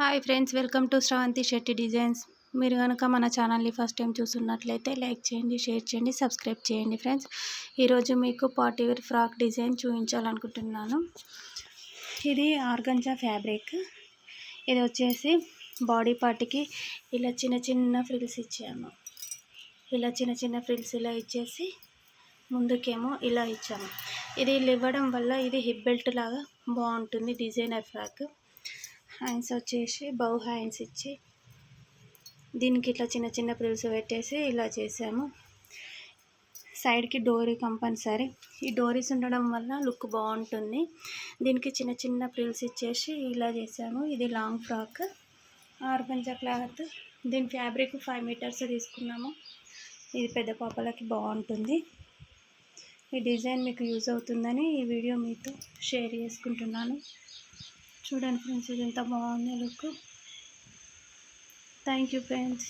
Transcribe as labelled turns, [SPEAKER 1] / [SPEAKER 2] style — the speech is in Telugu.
[SPEAKER 1] Hi friends, welcome to Sravanthi Shetty designs. మీరు కనుక మన ఛానల్ని ఫస్ట్ టైం చూస్తున్నట్లయితే లైక్ చేయండి, షేర్ చేయండి, సబ్స్క్రైబ్ చేయండి. ఫ్రెండ్స్, ఈరోజు మీకు పార్టీ వేర్ ఫ్రాక్ డిజైన్ చూపించాలనుకుంటున్నాను. ఇది ఆర్గంజా ఫ్యాబ్రిక్. ఇది వచ్చేసి బాడీ పార్ట్కి ఇలా చిన్న చిన్న ఫ్రిల్స్ ఇచ్చాము. ఇలా చిన్న చిన్న ఫ్రిల్స్ ఇలా ఇచ్చేసి ముందుకేమో ఇలా ఇచ్చాము. ఇది ఇవ్వడం వల్ల ఇది హిప్ బెల్ట్ లాగా బాగుంటుంది. Designer frock. హ్యాండ్స్ వచ్చేసి బౌ హ్యాండ్స్ ఇచ్చి దీనికి ఇట్లా చిన్న చిన్న ఫ్రిల్స్ పెట్టేసి ఇలా చేసాము. సైడ్కి డోరీ కంపల్సరీ. ఈ డోరీస్ ఉండడం వల్ల లుక్ బాగుంటుంది. దీనికి చిన్న చిన్న ఫ్రిల్స్ ఇచ్చేసి ఇలా చేసాము. ఇది లాంగ్ ఫ్రాక్, ఆర్గంజా క్లాత్. దీని ఫ్యాబ్రిక్ 5 మీటర్స్ తీసుకున్నాము. ఇది పెద్ద పాపలకి బాగుంటుంది. ఈ డిజైన్ మీకు యూజ్ అవుతుందని ఈ వీడియో మీతో షేర్ చేసుకుంటున్నాను. చూడండి ఫ్రెండ్స్, ఇది ఎంత బాగుంది లుక్. Thank you friends.